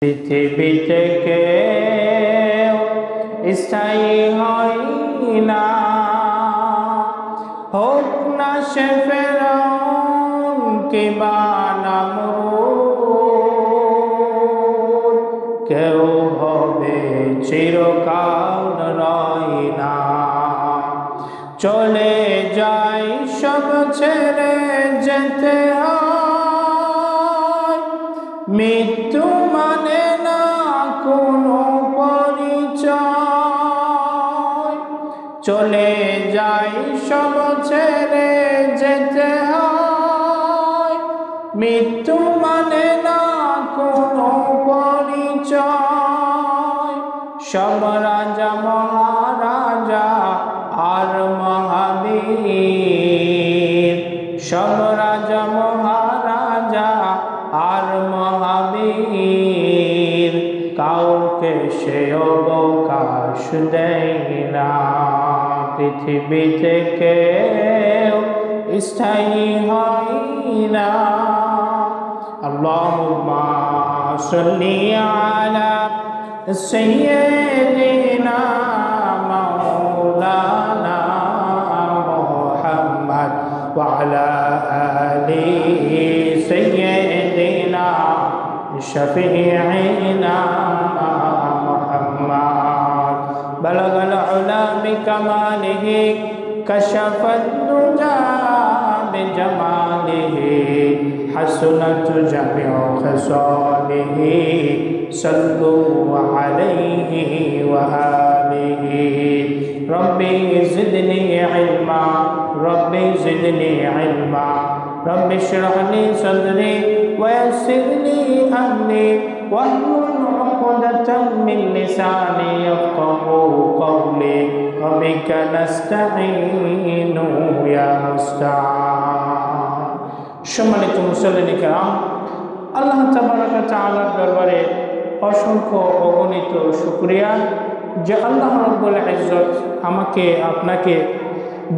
পৃথিবীতে কেউ স্থায়ী হয় না, হোক না সে ফেরাউন কিংবা নমরুদ, কেউ হবে চিরকাল রয় না। চলে যাই সব ছেড়ে যেতে হয়, মৃত্যু মানে না কোনো পরিচয়। চলে যাই সব ছেড়ে যেতে হয়, মৃত্যু মানে না কোনো পরিচয়। সব রাজা মহারাজা আর মহাবীর, সব রাজা মহারাজা আর মহাবীর, কাউকে সে অবকাশ দেয় না। পৃথিবীতে কেউ স্থায়ী হয় না। আল্লাহুম্মা সাল্লি আলা সাইয়্যিদিনা মাওলানা মুহাম্মদ ওয়া আলা আলি সাইয়্যিদিনা শাফিঈনা মুহাম্মদ। বালাগাল উলা বিকামালিহি কাশাফাত দুজা বিজামালিহি হাসনাত জামিউ খিসালিহি সাল্লু আলাইহি ওয়া আলিহি। রব্বি জিদনি ইলমা, রব্বি জিদনি ইলমা, রব্বি ইশরাহ লি সাদরি ওয়া ইয়াসসির লি আমরি ওয়াহলুল উকদাতাম মিন লিসানি ইয়াফকাহু কওলি। ওয়াবিকা নাস্তাঈনু ইয়া মুস্তাআন। সম্মানিত মুসল্লিন কিরাম, আল্লাহ তাবারক ওয়া তাআলার দরবারে অসংখ্য অগণিত শুকরিয়া যে আল্লাহ রাব্বুল ইজ্জত আমাকে আপনাকে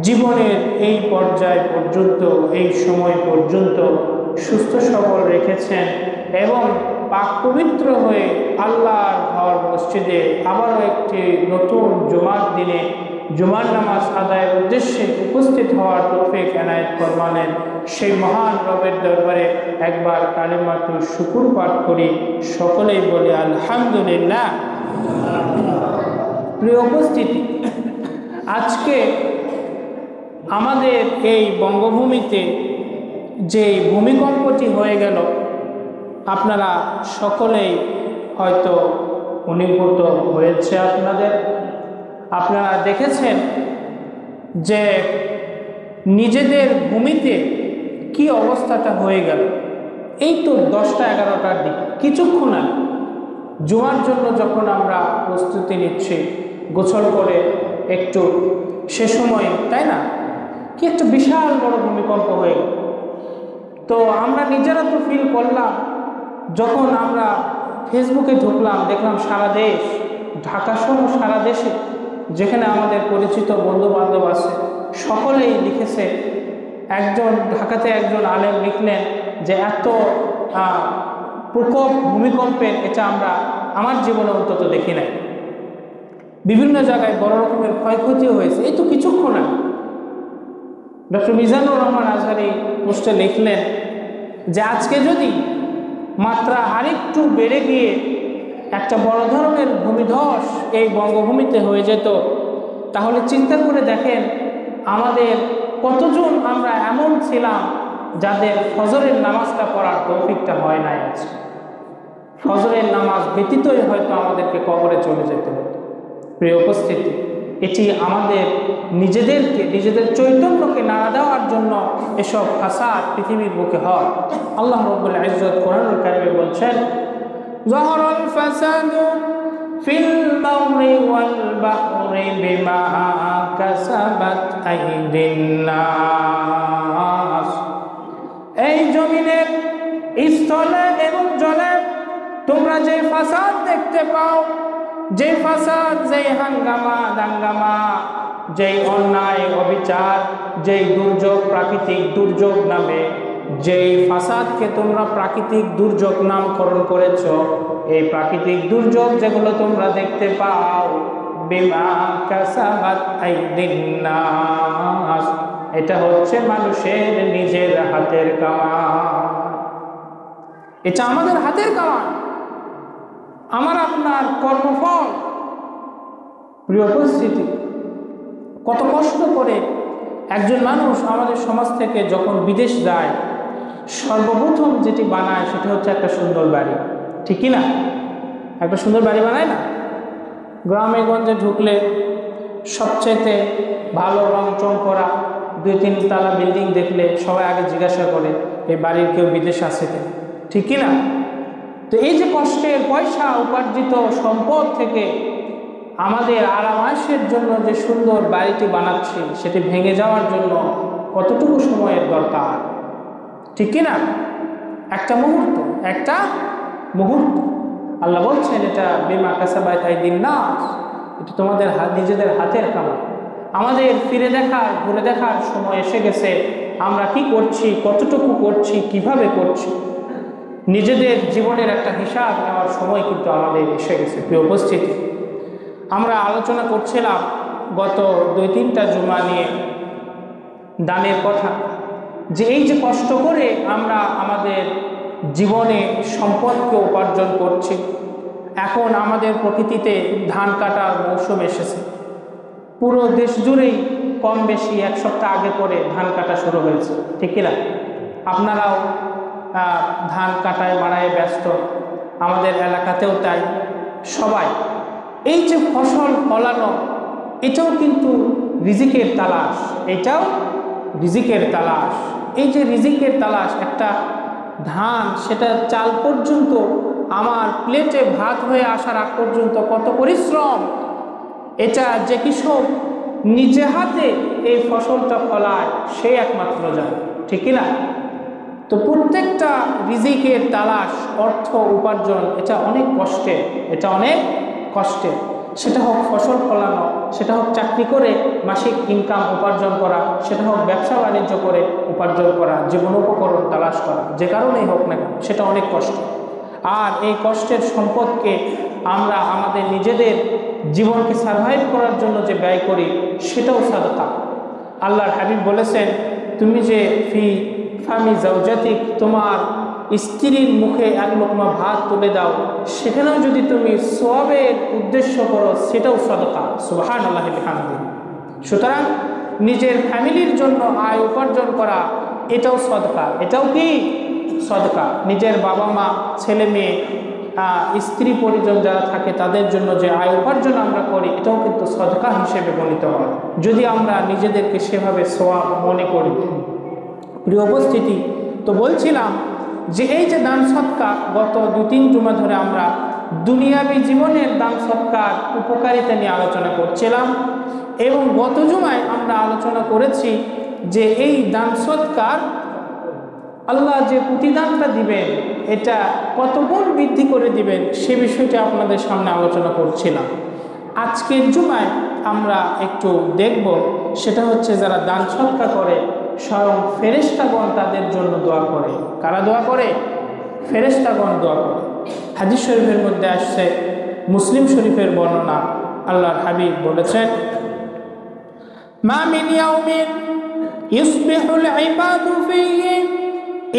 জীবনের এই পর্যায় পর্যন্ত, এই সময় পর্যন্ত সুস্থ সবল রেখেছেন এবং পাক পবিত্র হয়ে আল্লাহর ঘর মসজিদে আবারও একটি নতুন জুমার দিনে জুমার নামাজ আদায়ের উদ্দেশ্যে উপস্থিত হওয়ার তৌফিক এনায়েত ফরমালেন। সেই মহান রবের দরবারে একবার কালিমাতুল শুকর পাঠ করি, সকলেই বলি আলহামদুলিল্লাহ। প্রিয় উপস্থিতি, আজকে আমাদের এই বঙ্গভূমিতে যে ভূমিকম্পটি হয়ে গেল, আপনারা সকলেই হয়তো অনুভূত হয়েছে। আপনারা দেখেছেন যে নিজেদের ভূমিতে কি অবস্থাটা হয়ে গেল। এই তো 10টা 11টার দিকে, কিছুক্ষণ আগে জুমার জন্য যখন আমরা প্রস্তুতি নিচ্ছি, গোসল করে একটু সে সময়, তাই না, কি একটা বিশাল বড় ভূমিকম্প হয়ে গেল। তো আমরা নিজেরা তো ফিল করলাম, যখন আমরা ফেসবুকে ঢুকলাম, দেখলাম সারা দেশ, ঢাকা সহ সারা দেশে যেখানে আমাদের পরিচিত বন্ধু বান্ধব আছে, সকলেই লিখেছে। একজন ঢাকাতে একজন আলেম লিখলেন যে এত প্রকোপ ভূমিকম্পের এটা আমরা আমার জীবনে অন্তত দেখি নাই। বিভিন্ন জায়গায় বড় রকমের ক্ষয়ক্ষতিও হয়েছে। এই তো কিছুক্ষণ আগে ডক্টর মিজানুর রহমান আজহারি পোস্টে লিখলেন যে আজকে যদি মাত্রা আরেকটু বেড়ে গিয়ে একটা বড় ধরনের ভূমিধস এই বঙ্গভূমিতে হয়ে যেত, তাহলে চিন্তা করে দেখেন আমাদের কতজন আমরা এমন ছিলাম যাদের ফজরের নামাজটা পড়ার তৌফিকটা হয় নাই। আজকে ফজরের নামাজ ব্যতীতই হয়তো আমাদেরকে কবরে চলে যেতে হতো। প্রিয় উপস্থিতি, এটি আমাদের নিজেদেরকে, নিজেদের চৈতন্যকে নাড়া দেওয়ার জন্য এসব ফাসাদ পৃথিবীর বুকে হয়। আল্লাহ রাব্বুল ইজ্জত কোরআনুল কারীমে বলছেন, যাহারাল ফাসাদু ফিল বাররি ওয়াল বাহরি বিমা কাসাবাত আইদিন নাস। এই জমিনের স্থলে এবং জলে তোমরা যে ফাসাদ দেখতে পাও, যে ফাসাদ, যে হাঙ্গামা দাঙ্গামা, যেই অন্যায় অবিচার, যেই দুর্যোগ, প্রাকৃতিক দুর্যোগ নামে যেই ফাসাদকে তোমরা প্রাকৃতিক দুর্যোগ নামকরণ করেছ, এই প্রাকৃতিক দুর্যোগ যেগুলো তোমরা দেখতে পাও, বিমা কাসাবাত আইদিন নাস, এটা হচ্ছে মানুষের নিজের হাতের কামান। এটা আমাদের হাতের কামান, আমার আপনার কর্মফল। প্রিয় উপস্থিতি, কত কষ্ট করে একজন মানুষ আমাদের সমাজ থেকে যখন বিদেশ যায়, সর্বপ্রথম যেটি বানায় সেটা হচ্ছে একটা সুন্দর বাড়ি, ঠিক কি না? একটা সুন্দর বাড়ি বানায় না? গ্রামে গঞ্জে ঢুকলে সবচেয়ে ভালো রং চং করা 2-3 তলা বিল্ডিং দেখলে সবাই আগে জিজ্ঞাসা করে এই বাড়ির কেউ বিদেশ আছে কিনা, ঠিক কি না? তো এই যে কষ্টের পয়সা উপার্জিত সম্পদ থেকে আমাদের আরামায়েশের জন্য যে সুন্দর বাড়িটি বানাচ্ছি, সেটি ভেঙে যাওয়ার জন্য কতটুকু সময়ের দরকার, ঠিক কি না? একটা মুহূর্ত, একটা মুহূর্ত। আল্লাহ বলছেন এটা বিমা কাসাবাত আইদিন নাস, এটা তোমাদের নিজেদের হাতের কামান। আমাদের ফিরে দেখার, ঘুরে দেখার সময় এসে গেছে। আমরা কি করছি, কতটুকু করছি, কিভাবে করছি, নিজেদের জীবনের একটা হিসাব নেওয়ার সময় কিন্তু আমাদের এসে গেছে। প্রিয় উপস্থিতি, আমরা আলোচনা করছিলাম গত 2-3টা জুমা নিয়ে দানের কথা, যে এই যে কষ্ট করে আমরা আমাদের জীবনে সম্পদকে উপার্জন করছি, এখন আমাদের প্রকৃতিতে ধান কাটার মৌসুম এসেছে। পুরো দেশ জুড়েই কম বেশি 1 সপ্তাহ আগে পরে ধান কাটা শুরু হয়েছে, ঠিক কিনা? আপনারাও ধান কাটায় মাড়ায় ব্যস্ত, আমাদের এলাকাতেও তাই। সবাই এই যে ফসল ফলানো, এটাও কিন্তু রিজিকের তালাশ, এটাও রিজিকের তালাশ। এই যে রিজিকের তালাশ, একটা ধান সেটা চাল পর্যন্ত আমার প্লেটে ভাত হয়ে আসার আগ পর্যন্ত কত পরিশ্রম, এটা যে কৃষক নিজে হাতে এই ফসলটা ফলায় সে একমাত্র জানে, ঠিক কিনা? তো প্রত্যেকটা রিজিকের তালাশ, অর্থ উপার্জন, এটা অনেক কষ্টের, এটা অনেক কষ্টের। সেটা হোক ফসল ফলানো, সেটা হোক চাকরি করে মাসিক ইনকাম উপার্জন করা, সেটা হোক ব্যবসা বাণিজ্য করে উপার্জন করা, জীবন উপকরণ তালাশ করা, যে কারণেই হোক না কেন সেটা অনেক কষ্ট। আর এই কষ্টের সম্পদকে আমরা আমাদের নিজেদের জীবনকে সারভাইভ করার জন্য যে ব্যয় করি, সেটাও সাদকা। আল্লাহর হাবিব বলেছেন, তুমি যে ফি ফামি জাওজাতিক, তোমার স্ত্রীর মুখে 1 লোকমা ভাত তুলে দাও, সেখানেও যদি তুমি সওয়াবের উদ্দেশ্য করো, সেটাও সাদকা। সুবহানাল্লাহি ওয়া বিহামদিহি। সুতরাং নিজের ফ্যামিলির জন্য আয় উপার্জন করা, এটাও সাদকা। এটাও কি সাদকা। নিজের বাবা মা, ছেলে মেয়ে, স্ত্রী পরিজন যারা থাকে তাদের জন্য যে আয় উপার্জন আমরা করি, এটাও কিন্তু সাদকা হিসেবে গণিত হয়, যদি আমরা নিজেদেরকে সেভাবে সওয়াব মনে করি। প্রিয় উপস্থিতি, তো বলছিলাম যে এই যে দান সৎকার, গত 2-3 জুমা ধরে আমরা দুনিয়াবী জীবনের দান সৎকার উপকারিতা নিয়ে আলোচনা করছিলাম, এবং গত জুমায় আমরা আলোচনা করেছি যে এই দান সৎকার আল্লাহ যে প্রতিদানটা দিবেন, এটা কত গুণ বৃদ্ধি করে দিবেন, সে বিষয়টি আপনাদের সামনে আলোচনা করছিলাম। আজকের জুমায় আমরা একটু দেখব, সেটা হচ্ছে যারা দান সৎকার করে স্বয়ং ফেরেশতাগণ তাদের জন্য দোয়া করে। কারা দোয়া করে? ফেরেশতাগণ দোয়া করে। হাদিস শরীফের মধ্যে আসছে, মুসলিম শরীফের বর্ণনা, আল্লাহর হাবিব বলেছেন, মা মিন ইয়াউমিন ইসবিহুল ইবাদু ফীহি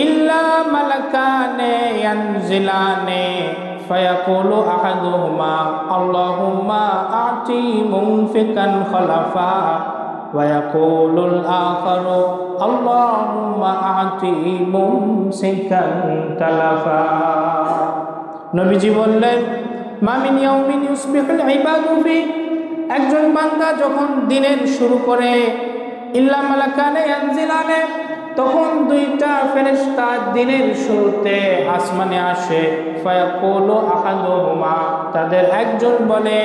ইল্লা মালাকানে ইয়ানজিলানে ফায়াকুলু আহাদুহুমা আল্লাহুম্মা আতি মুনফিকান খলাফা ওয়ায়াকুলুল আখারু আল্লাহুম্মা আতি মুমসিকান তালাফা। নবীজি বললেন, মা মিন ইয়াউমিন ইসবিহুল ইবাদু ফি, একজন বান্দা যখন দিনের শুরু করে, ইল্লা মালাকানে ইয়ানজিলানে, তখন 2টা ফেরেশতা দিনের শুরুতে আসমানে আসে। ফায়াকুলু আহাদুহুমা, তাদের একজন বলে,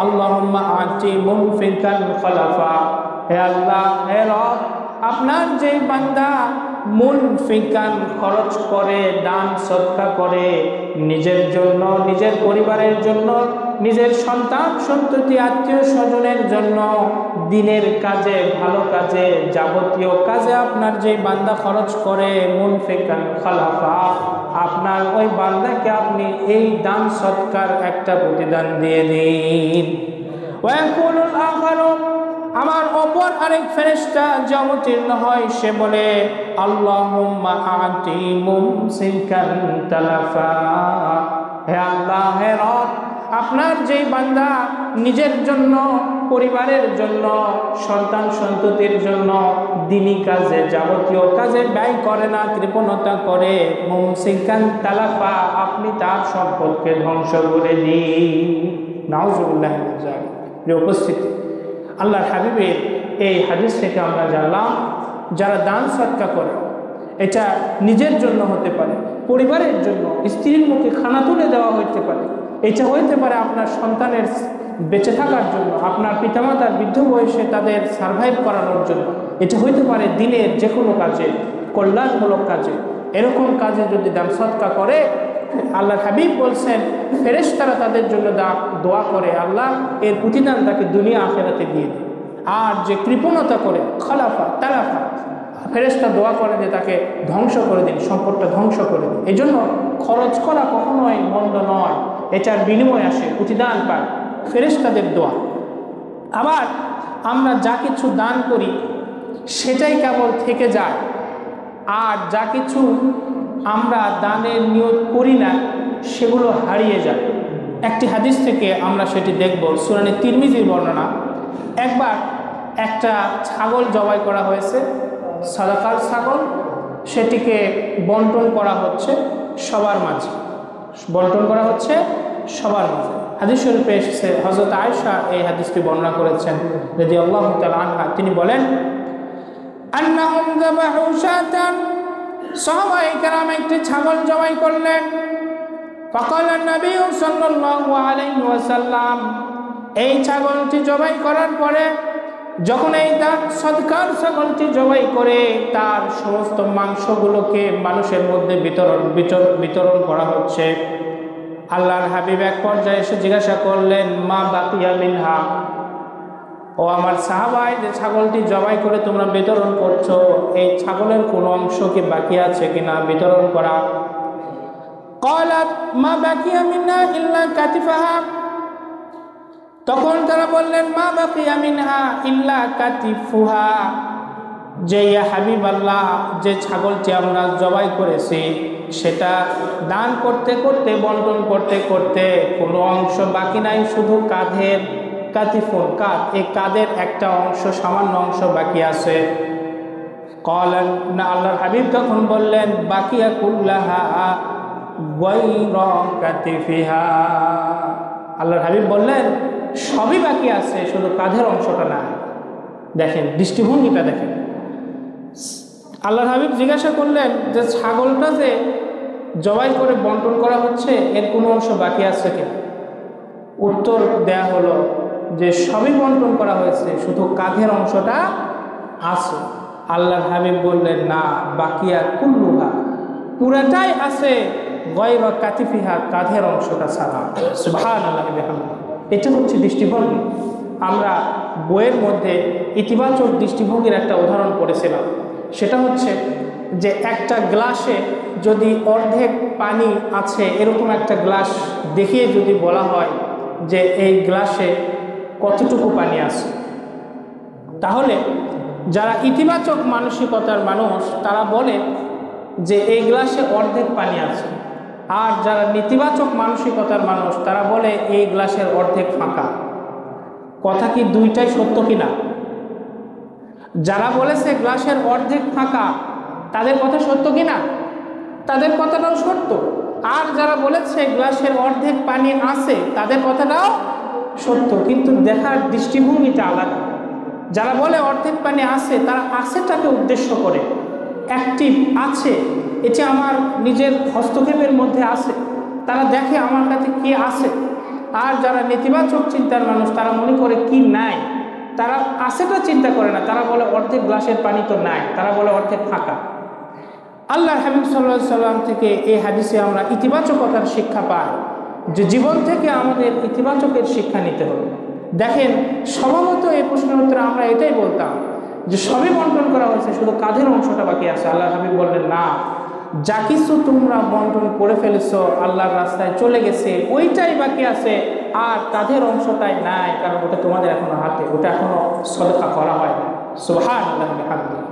আল্লাহুম্মা আতি মুনফিকান খলাফা, হে আল্লাহ, হে রব, আপনার যে বান্দা মুনফিকান খরচ করে, দান সদকা করে নিজের জন্য, নিজের পরিবারের জন্য, নিজের সন্তান সন্ততি আত্মীয় স্বজনের জন্য, দিনের কাজে, ভালো কাজে, যাবতীয় কাজে আপনার যে বান্দা খরচ করে মুনফিকান খালাফা, আপনার ওই বান্দাকে আপনি এই দান সৎকার একটা প্রতিদান দিয়ে দিন। ওয়াকুলুল আখারু, আমার অপর আরেক ফেরেশতা যে অবতীর্ণ হয় সে বলে আল্লাহুম্মা আতি মুমসিকান তালাফা, হে আল্লাহ, হে রব, আপনার যেই বান্দা নিজের জন্য, পরিবারের জন্য, সন্তান সন্ততির জন্য দিনী কাজে, যাবতীয় কাজে ব্যয় করে না, কৃপণতা করে, মুমসিকান তালাফা, আপনি তার সম্পদকে ধ্বংস করে দিন। নাউজুবিল্লাহ মিন যালিক। প্রিয় উপস্থিতি, আল্লাহর হাবিবের এই হাদিস থেকে আমরা জানলাম যারা দান সদকা করে, এটা নিজের জন্য হতে পারে, পরিবারের জন্য, স্ত্রীর মুখে খানা তুলে দেওয়া হইতে পারে, এটা হইতে পারে আপনার সন্তানের বেঁচে থাকার জন্য, আপনার পিতামাতার বৃদ্ধ বয়সে তাদের সারভাইভ করানোর জন্য, এটা হইতে পারে দিনের যে কোনো কাজে, কল্যাণমূলক কাজে। এরকম কাজে যদি দান সদকা করে, আল্লাহ হাবিব বলছেন ফেরেশতারা তাদের জন্য দোয়া করে, আল্লাহ এর প্রতিদান তাকে দুনিয়া আখিরাতে দিয়ে দেয়। আর যে কৃপণতা করে, খালাফা তালাফা, ফেরেশতা দোয়া করে যে তাকে ধ্বংস করে দিন, সম্পদটা ধ্বংস করে দিন। এই জন্য খরচ করা কখনোই মন্দ নয়, এটার বিনিময় আসে, প্রতিদান পায় ফেরেশতাদের দোয়া। আবার আমরা যা কিছু দান করি সেটাই কেবল থেকে যায়, আর যা কিছু আমরা দানের নিয়ত করি না সেগুলো হারিয়ে যায়। একটি হাদিস থেকে আমরা সেটি দেখব, সুনানে তিরমিজির বর্ণনা। একবার একটা ছাগল জবাই করা হয়েছে, সাদাকার ছাগল, সেটিকে বন্টন করা হচ্ছে সবার মাঝে, বন্টন করা হচ্ছে সবার মাঝে। হাদিস শরীফে এসেছে, হযরত আয়েশা এই হাদিসটি বর্ণনা করেছেন রাদিয়াল্লাহু তাআলা আনহা। তিনি বলেন আন্নাহুম যাবাহু শাতান, সাহাবায়ে কেরাম একটি ছাগল জবাই করলেন। ফাকালা নবী সাল্লাল্লাহু আলাইহি ওয়াসাল্লাম, এই ছাগলটি জবাই করার পরে যখন এই দান সদকার ছাগলটি জবাই করে তার সমস্ত মাংসগুলোকে মানুষের মধ্যে বিতরণ করা হচ্ছে, আল্লাহর হাবিব এক পর্যায়ে এসে জিজ্ঞাসা করলেন মা বাকিয়া মিনহা, ও আমার সাহাবাই, যে ছাগলটি জবাই করে তোমরা বিতরণ করছো, এই ছাগলের কোনো অংশ কি বাকি আছে কিনা বিতরণ করা? ক্বালাত মা বাকিয়া মিনহা ইল্লা কাতিফাহা, তখন তারা বললেন মা বাকিয়া মিনহা ইল্লা কাতিফুহা, যে ইয়া হাবিব আল্লাহ, যে ছাগলটি আমরা জবাই করেছি সেটা দান করতে করতে, বন্টন করতে করতে কোনো অংশ বাকি নাই, শুধু কাঁধের, কাতিফুন কাঁধ, এই কাঁধের একটা অংশ, সামান্য অংশ বাকি আছে। ক্বালান না, আল্লাহর হাবিব তখন বললেন বাকিয়া কুল্লাহা গায়রা কাতিফিহা, আল্লাহর হাবিব বললেন সবই বাকি আছে, শুধু কাঁধের অংশটা না। দেখেন দৃষ্টিভঙ্গিটা দেখেন। আল্লাহর হাবিব জিজ্ঞাসা করলেন যে ছাগলটা যে জবাই করে বন্টন করা হচ্ছে এর কোনো অংশ বাকি আছে কিনা? উত্তর দেয়া হলো যে সবই বন্টন করা হয়েছে, শুধু কাঁধের অংশটা আছে। আল্লাহর হাবিব বললেন না, বাকিয়া কুল্লুহা, পুরাটাই আছে, গায়রা কাতিফিহা, কাঁধের অংশটা ছাড়া। সুবহানাল্লাহি ওয়া বিহামদিহি। এটা হচ্ছে দৃষ্টিভঙ্গি। আমরা বইয়ের মধ্যে ইতিবাচক দৃষ্টিভঙ্গির একটা উদাহরণ পড়েছিলাম, সেটা হচ্ছে যে একটা গ্লাসে যদি অর্ধেক পানি আছে এরকম একটা গ্লাস দেখিয়ে যদি বলা হয় যে এই গ্লাসে কতটুকু পানি আছে, তাহলে যারা ইতিবাচক মানসিকতার মানুষ তারা বলে যে এই গ্লাসে অর্ধেক পানি আছে, আর যারা নেতিবাচক মানসিকতার মানুষ তারা বলে এই গ্লাসের অর্ধেক ফাঁকা। কথা কি দুইটাই সত্য কিনা? যারা বলেছে গ্লাসের অর্ধেক ফাঁকা তাদের কথা সত্য কিনা? তাদের কথাটাও সত্য। আর যারা বলেছে গ্লাসের অর্ধেক পানি আছে তাদের কথাটাও সত্য, কিন্তু দেখার দৃষ্টিভঙ্গিটা আলাদা। যারা বলে অর্ধেক পানি আছে তারা আছেটাকে উদ্দেশ্য করে, অ্যাক্টিভ আছে, এটি আমার নিজের হস্তক্ষেপের মধ্যে আছে, তারা দেখে আমার কাছে কি আছে। আর যারা নেতিবাচক চিন্তার মানুষ তারা মনে করে কি নাই, তারা আছেটা চিন্তা করে না, তারা বলে অর্ধেক গ্লাসের পানি তো নাই, তারা বলে অর্ধেক ফাঁকা। আল্লাহ হাবিব সাল্লাল্লাহু আলাইহি সাল্লাম থেকে এই হাদিসে আমরা ইতিবাচকতার শিক্ষা পাই যে জীবন থেকে আমাদের ইতিবাচকের শিক্ষা নিতে হবে। দেখেন, স্বভাবত এই প্রশ্নের উত্তরে আমরা এটাই বলতাম যে সবই বন্টন করা হয়েছে, শুধু কাঁধের অংশটা বাকি আছে। আল্লাহ হাবিব বললেন, না, যা কিছু তোমরা বন্টন করে ফেলেছো আল্লাহর রাস্তায় চলে গেছে, ওইটাই বাকি আছে, আর কাঁধের অংশটাই নাই, কারণ ওটা তোমাদের এখনো হাতে, ওটা এখনো সদকা করা হয় না। সুবহানাল্লাহ বিহামদিহি।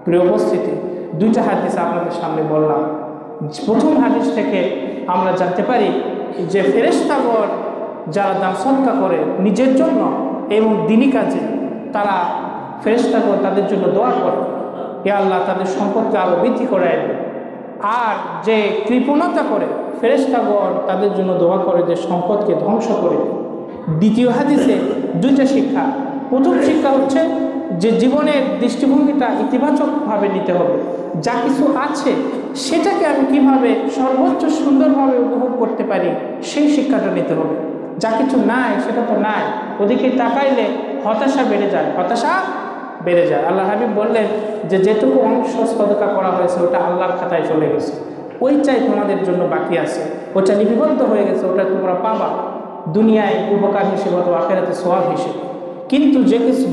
প্রিয় উপস্থিতি, দুইটা হাদিস আপনাদের সামনে বললাম। প্রথম হাদিস থেকে আমরা জানতে পারি যে ফেরেশতাগণ যারা দান সদকা করে নিজের জন্য এবং দিনী কাজে, তারা ফেরেশতাগণ তাদের জন্য দোয়া করে, হে আল্লাহ তাদের সম্পদকে আরও বৃদ্ধি করে দেবে। আর যে কৃপণতা করে, ফেরেশতাগণ তাদের জন্য দোয়া করে যে সম্পদকে ধ্বংস করে দেবে। দ্বিতীয় হাদিসে দুইটা শিক্ষা। প্রথম শিক্ষা হচ্ছে যে জীবনের দৃষ্টিভঙ্গিটা ইতিবাচকভাবে নিতে হবে। যা কিছু আছে সেটাকে আমি কিভাবে সর্বোচ্চ সুন্দরভাবে উপভোগ করতে পারি সেই শিক্ষাটা নিতে হবে। যা কিছু নাই সেটা তো নাই, ওদিকে তাকাইলে হতাশা বেড়ে যায়, হতাশা বেড়ে যায়। আল্লাহ হাবিব বললেন যে যেটুকু অংশ সদকা করা হয়েছে ওটা আল্লাহর খাতায় চলে গেছে, ওইটাই তোমাদের জন্য বাকি আছে, ওটা লিপিবদ্ধ হয়ে গেছে, ওটা তোমরা পাবা দুনিয়ায় উপকার হিসেবে অথবা আখিরাতে সওয়াব হিসেবে। কিন্তু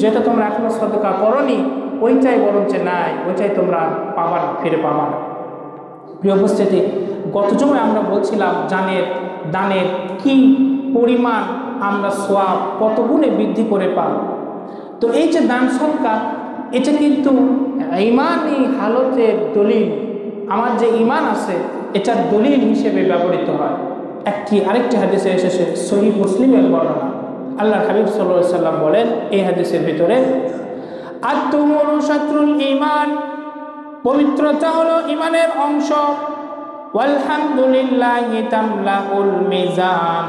যেটা তোমরা এখনো সদকা করনি ওইটাই বরঞ্চ নাই, ওইটাই তোমরা পাবা না, ফিরে পাবা না। প্রিয় উপস্থিতি, গত জমে আমরা বলছিলাম দানের কি পরিমাণ আমরা সওয়াব কত গুণে বৃদ্ধি করে পাব। তো এই যে দান সদকা, এটা কিন্তু ঈমানি হালতের দলিল, আমার যে ঈমান আছে এটার দলিল হিসেবে ব্যবহৃত হয়। আরেকটি হাদিসে এসেছে, সহিহ মুসলিমের বর্ণনা। আল্লাহ হাবিব সাল্লাল্লাহু আলাইহি সাল্লাম বলেন এই হাদিসের ভিতরে, আত-তুহুরু শাতরুল ঈমান, পবিত্রতা হলো ঈমানের অংশ, ওয়ালহামদুলিল্লাহি তামলাউল মিজান,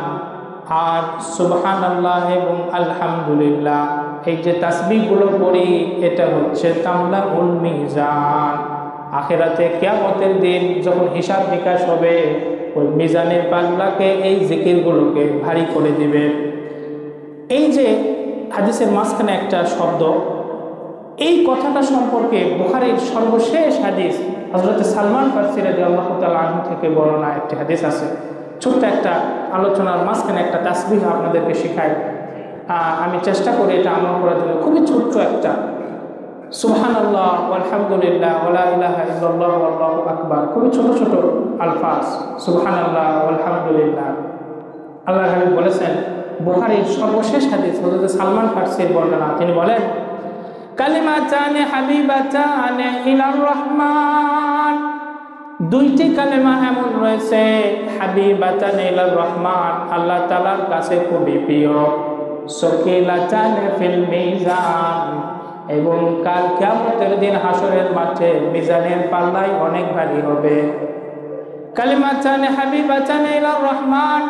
আর সুবহানাল্লাহ এবং আলহামদুলিল্লাহ এই যে তাসবিহগুলো পড়ি এটা হচ্ছে তামলাউল মিজান। আখিরাতে কিয়ামতের দিন যখন হিসাব নিকাশ হবে, ওই মিজানের পাল্লাকে এই জিকিরগুলোকে ভারী করে দিবে। এই যে হাদিসের মাঝখানে একটা শব্দ, এই কথাটা সম্পর্কে বুখারীর সর্বশেষ হাদিস হযরত সালমান ফারসি রাদিয়াল্লাহু তাআলা আনহু থেকে বর্ণনা একটি হাদিস আছে। ছোট্ট একটা আলোচনার মাঝখানে একটা তাসবিহ আপনাদেরকে শেখাই, আমি চেষ্টা করি এটা আমল করার জন্য। খুবই ছোট্ট একটা, সুবহানাল্লাহ আলহামদুলিল্লাহ ওয়ালা ইলাহা ইল্লাল্লাহ ওয়াল্লাহু আকবার, খুবই ছোট ছোট আলফাজ, সুবহানাল্লাহ আলহামদুলিল্লাহ। আল্লাহর হাবিব বলেছেন, বুখারীর সর্বশেষ হাদিস হযরত সালমান ফারসির বর্ণনা, তিনি বলেন, কালিমাতানে হাবিবাতানে ইলার রহমান, দুইটি কালেমা এমন রয়েছে, হাবিবাতানে ইলার রহমান, আল্লাহ তাআলার কাছে খুবই প্রিয়, সকিলাতানে ফিল মিজান, এবং কাল কিয়ামতের দিন হাসরের মাঠে মিজানের পাল্লায় অনেক ভারী হবে। কালিমাতানে হাবিবাতানে ইলার রহমান,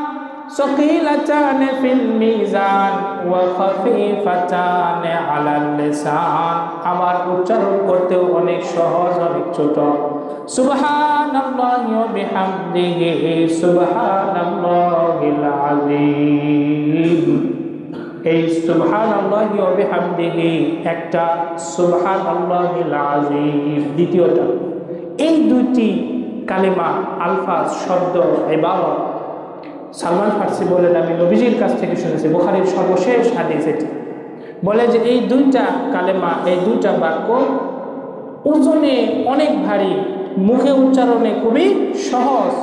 সকিলাতানে ফিল মিজান ওয়া খাফিফাতানে আলাল লিসান, আমার উচ্চারণ করতেও অনেক সহজ, অনেক ছোট। সুবহানাল্লাহি ওয়া বিহামদিহি সুবহানাল্লাহিল আযীম। এই সুবহানাল্লাহি ওয়া বিহামদিহি একটা, সুবহানাল্লাহিল আযীম দ্বিতীয়টা। এই দুইটি কালেমা, আলফাজ, শব্দ, ইবারত সালমান ফারসি বলেন আমি নবীজির কাছ থেকে শুনেছি, বুখারীর সর্বশেষ হাদিস এটি। বলে যে এই দুইটা কালেমা, এই দুইটা বাক্য ওজনে অনেক ভারী, মুখে উচ্চারণে খুবই সহজ,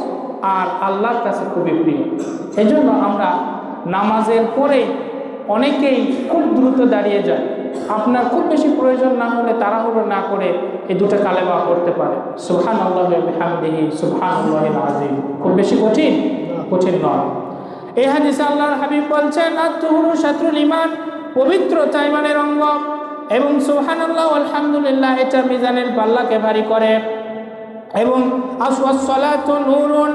আর আল্লাহর কাছে খুবই প্রিয়। এই জন্য আমরা নামাজের পরে অনেকেই খুব দ্রুত দাঁড়িয়ে যায়। আপনার খুব বেশি প্রয়োজন না হলে তাড়াহুড়ো না করে এই দুটো কালেমা পড়তে পারে, সুবহানাল্লাহি ওয়া বিহামদিহি সুবহানাল্লাহিল আযীম। খুব বেশি কঠিন নয়। এই হাদিসে আল্লাহর হাবিব বলছেন, আত-তুহুরু শাতরুল ঈমান, পবিত্রতা ঈমানের অঙ্গ, এবং সুবহানাল্লাহ আলহামদুলিল্লাহ এটা মিজানের পাল্লাকে ভারী করে, এবং আসওয়াস-সালাতু নূরুন,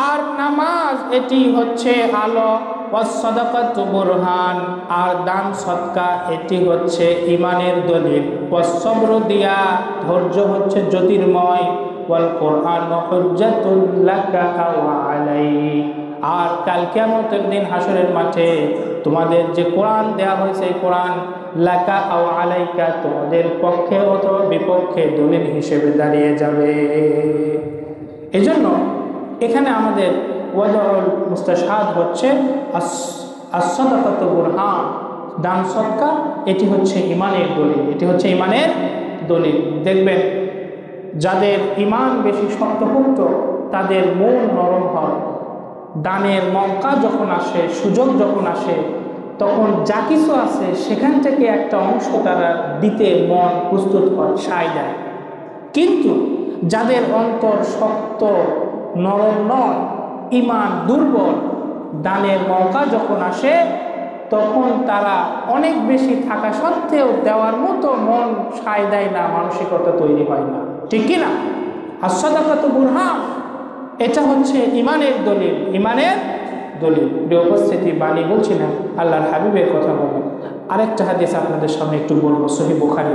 আর নামাজ এটি হচ্ছে আলো, ওয়াস-সাদাকাতু বুরহান, আর দান সদকা এটি হচ্ছে ঈমানের দলিল, ওয়াস-সাবরু দিয়া, ধৈর্য হচ্ছে জ্যোতির্ময়, ওয়াল কোরআন হুজ্জাতুল লাকা ওয়া আলাইক, আর কাল কিয়ামতের দিন হাসরের মাঠে তোমাদের যে কোরআন দেয়া হয়েছে এই কোরআন লাকা আও আলাইকা তোমাদের পক্ষে অথবা বিপক্ষে দলিল হিসেবে দাঁড়িয়ে যাবে। এজন্য এখানে আমাদের ওয়াদাউল মুস্তাশহাদ হচ্ছে আস-সাদাকাতু বুরহান, দান সদকা, এটি হচ্ছে ইমানের দলিল, এটি হচ্ছে ইমানের দলিল। দেখবেন যাদের ইমান বেশি শক্তপোক্ত তাদের মন নরম হয়। দানের মৌকা যখন আসে, সুযোগ যখন আসে, তখন যা কিছু আছে সেখান থেকে একটা অংশ তারা দিতে মন প্রস্তুত হয়, সায় দেয়। কিন্তু যাদের অন্তর শক্ত নরম নয়, ইমান দুর্বল, দানের মৌকা যখন আসে তখন তারা অনেক বেশি থাকা সত্ত্বেও দেওয়ার মতো মন সায় দেয় না, মানসিকতা তৈরি হয় না, ঠিক কি না? আস-সাদাকাতু বুরহান, এটা হচ্ছে ইমানের দলিল, ইমানের দলিল। প্রিয় উপস্থিতি, বাণী বলছি না, আল্লাহর হাবিবের কথা বলবো। আরেকটা হাদিস আপনাদের সামনে একটু বলবো, সহিহ বুখারী।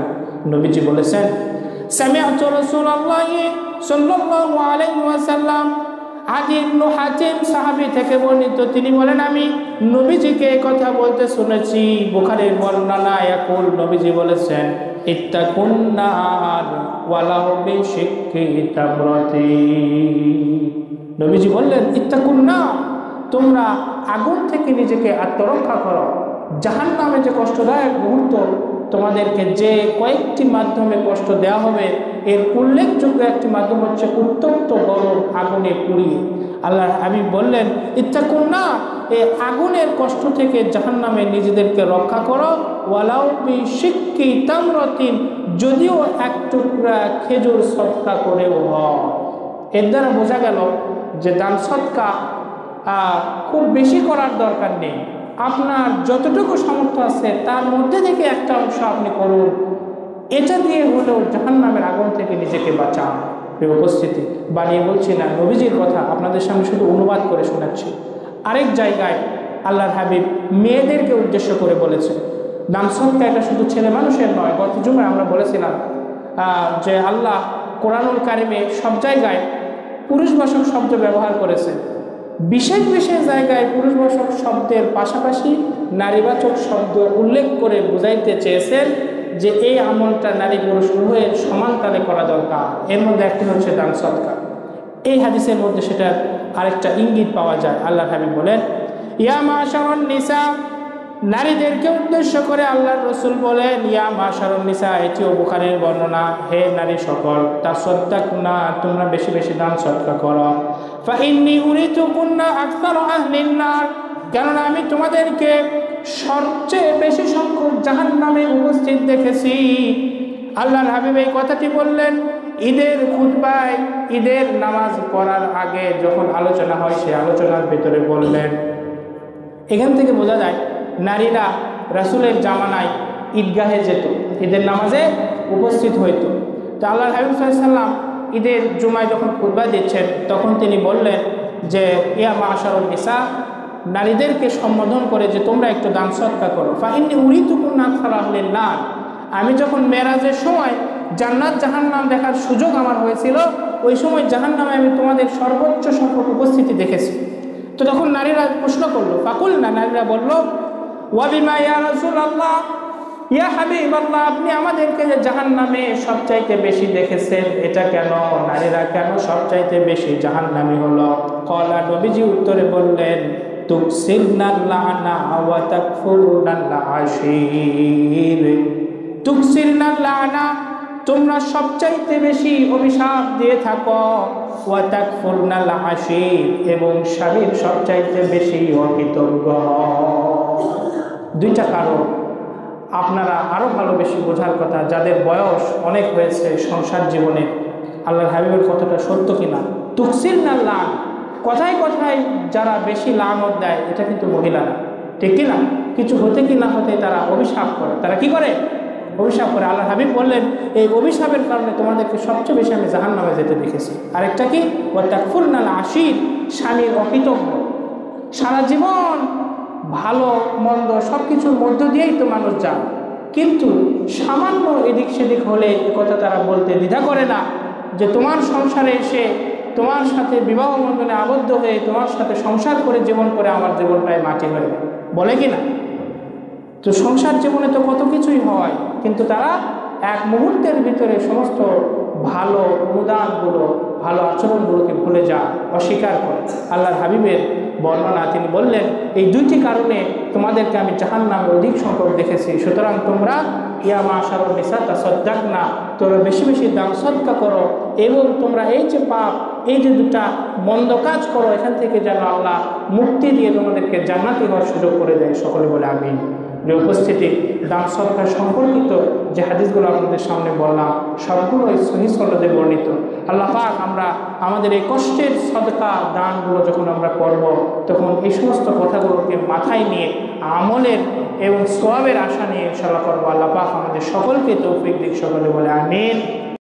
নবীজি বলেছেন, সামি'তু রাসূলুল্লাহি সাল্লাল্লাহু আলাইহি ওয়াসাল্লাম, আদি ইবনে হাতিম সাহাবী থেকে বর্ণিত, তিনি বলেন আমি নবীজিকে এই কথা বলতে শুনেছি। বুখারীর বর্ণনা ইয়াকুল, নবীজি বলেছেন ইত্তাকুন নার ওয়ালাউ বিশিক্কি তামরাতিন। নবীজি বললেন ইত্তাকুন নার, তোমরা আগুন থেকে নিজেকে আত্মরক্ষা করো। জাহান্নামে যে কষ্টদায়ক মুহূর্ত তোমাদেরকে যে কয়েকটি মাধ্যমে কষ্ট দেওয়া হবে, এর উল্লেখযোগ্য একটি মাধ্যম হচ্ছে উত্তপ্ত গরম আগুনে পুড়িয়ে। আল্লাহর হাবিব বললেন ইত্তাকুন নার, এই আগুনের কষ্ট থেকে জাহান্নামে নিজেদেরকে রক্ষা করো। ওয়ালাউ বিশিক্কি তামরাতিন, যদিও এক টুকরা খেজুর সদকা করেও হয়। এর দ্বারা বোঝা গেল যে দান সদকা খুব বেশি করার দরকার নেই। আপনার যতটুকু সামর্থ্য আছে তার মধ্যে থেকে একটা অংশ আপনি করুন, এটা দিয়ে হলেও জাহান্নামের আগুন থেকে নিজেকে বাঁচান। প্রিয় উপস্থিতি, বানিয়ে বলছি না, নবীজির কথা আপনাদের সামনে শুধু অনুবাদ করে শোনাচ্ছি। আরেক জায়গায় আল্লাহর হাবিব মেয়েদেরকে উদ্দেশ্য করে বলেছে দান সদকা এটা শুধু ছেলে মানুষের নয়। গত জুমায় আমরা বলেছিলাম যে আল্লাহ কোরআনুল কারিমে সব জায়গায় পুরুষবাচক শব্দ ব্যবহার করেছে। বিশেষ বিশেষ জায়গায় পুরুষবাচক শব্দের পাশাপাশি নারীবাচক শব্দ উল্লেখ করে বুঝাইতে চেয়েছেন যে এই আমলটা নারী পুরুষ উভয়ের সমান তালে করা দরকার। এর মধ্যে একটি হচ্ছে দান সদকা। এই হাদিসের মধ্যে সেটা আরেকটা ইঙ্গিত পাওয়া যায়। আল্লাহ হাবিব বলেন ইয়া মাশারুন নিসা, নারীদেরকে উদ্দেশ্য করে আল্লাহর রাসূল বলেন ইয়া মাশারুন নিসা, এটিও বুখারীর বর্ণনা, হে নারী সকল, তাসাদদাকনা, তোমরা বেশি বেশি দান সদকা করো। ফা ইন্নী উরিতুকুন্না আকসারু আহলিন নার, কেননা আমি তোমাদেরকে সবচেয়ে বেশি সংখ্যক জাহান্নামে উপস্থিত দেখেছি। আল্লাহর হাবিব এই কথাটি বললেন ঈদের খুতবায়, ঈদের নামাজ পড়ার আগে যখন আলোচনা হয় সেই আলোচনার ভিতরে বললেন। এখান থেকে বোঝা যায় নারীরা রাসূলের জামানায় ঈদগাহে যেত, ঈদের নামাজে উপস্থিত হইত। তো আল্লাহর হাবিব সাল্লাল্লাহু আলাইহি ওয়াসাল্লাম ঈদের জুমায় যখন খুতবা দিচ্ছেন তখন তিনি বললেন যে ইয়া মাশারুন নিসা, নারীদেরকে সম্বোধন করে যে তোমরা একটু দান সদকা করো। ফা ইন্নী উরিতুকুন্না আকসারা আহলিন নার, আমি যখন মেরাজের সময় জান্নাত জাহান্নাম দেখার সুযোগ আমার হয়েছিল, ওই সময় জাহান্নামে আমি তোমাদের সর্বোচ্চ সংখ্যক উপস্থিতি দেখেছি। তো তখন নারীরা প্রশ্ন করলো, ফাকুল না, নারীরা বলল ওয়া বিমা ইয়া রাসূলুল্লাহ, ইয়া হাবিবাল্লাহ, আপনি আমাদেরকে যে জাহান্নামে সবচাইতে বেশি দেখেছেন এটা কেন? নারীরা কেন সবচাইতে বেশি জাহান্নামী হলো? ক্বালা, নবীজি উত্তরে বললেন তুকসিরনাল লানা ওয়া তাকফুরুনাল আশীর। তুকসিরনাল লানা, তোমরা সবচাইতে বেশি অভিশাপ দিয়ে থাকো, ওয়া তাকফুরনাল আশীর, এবং স্বামীর সবচাইতে বেশি অকৃতজ্ঞ। দুইটা কারণ আপনারা আরো ভালো বেশি বোঝার কথা, যাদের বয়স অনেক হয়েছে সংসার জীবনে। আল্লাহর হাবিবের কথাটা সত্য কিনা? তুকসিরনাল লান, কথায় কথায় যারা বেশি লানত দেয় এটা কিন্তু মহিলারা, ঠিক কিনা? কিছু হতে কি না হতে তারা অভিশাপ করে। তারা কি করে? অভিশাপ করে। আল্লাহর হাবিব বললেন এই অভিশাপের কারণে তোমাদেরকে সবচেয়ে বেশি আমি জাহান্নামে যেতে দেখেছি। আরেকটা কি? ওয়া তাকফুরনাল আশীর, স্বামীর অকৃতজ্ঞ। সারা জীবন ভালো মন্দ সব কিছুর মধ্য দিয়েই তো মানুষ যায়, কিন্তু সামান্য এদিক সেদিক হলে এ কথা তারা বলতে দ্বিধা করে না যে তোমার সংসারে এসে তোমার সাথে বিবাহ বন্ধনে আবদ্ধ হয়ে তোমার সাথে সংসার করে জীবন করে আমার জীবনটাই মাটি হয়ে গেল, বলে কি না? তো সংসার জীবনে তো কত কিছুই হয়, কিন্তু তারা এক মুহূর্তের ভিতরে সমস্ত ভালো অনুদানগুলো, ভালো আচরণগুলোকে ভুলে যায়, অস্বীকার করে। আল্লাহর হাবিবের বর্ণনা, তিনি বললেন এই দুইটি কারণে তোমাদেরকে আমি জাহান্নামে অধিক সংখ্যক দেখেছি, সুতরাং তোমরা ইয়া মাশারুন নিসা তাসাদ্দাকনা, তোমরা বেশি বেশি দান সদকা করো, এবং তোমরা এই যে পাপ, এই যে দুটা মন্দ কাজ করো, এখান থেকে যেন আল্লাহ মুক্তি দিয়ে তোমাদেরকে জান্নাতি হওয়ার সুযোগ করে দেয়। সকলে বলে আমিন। উপস্থিতি, দান সদকা সম্পর্কিত যে হাদিসগুলো আপনাদের সামনে বললাম সবগুলোই সহিহ সনদে বর্ণিত। আল্লাহ পাক আমরা আমাদের এই কষ্টের সদকা দানগুলো যখন আমরা করব, তখন এই সমস্ত কথাগুলোকে মাথায় নিয়ে আমলের এবং সওয়াবের আশা নিয়ে ইনশাআল্লাহ করবো। আল্লাহ পাক আমাদের সকলকে তৌফিক দিক। সকলে বলে আমিন।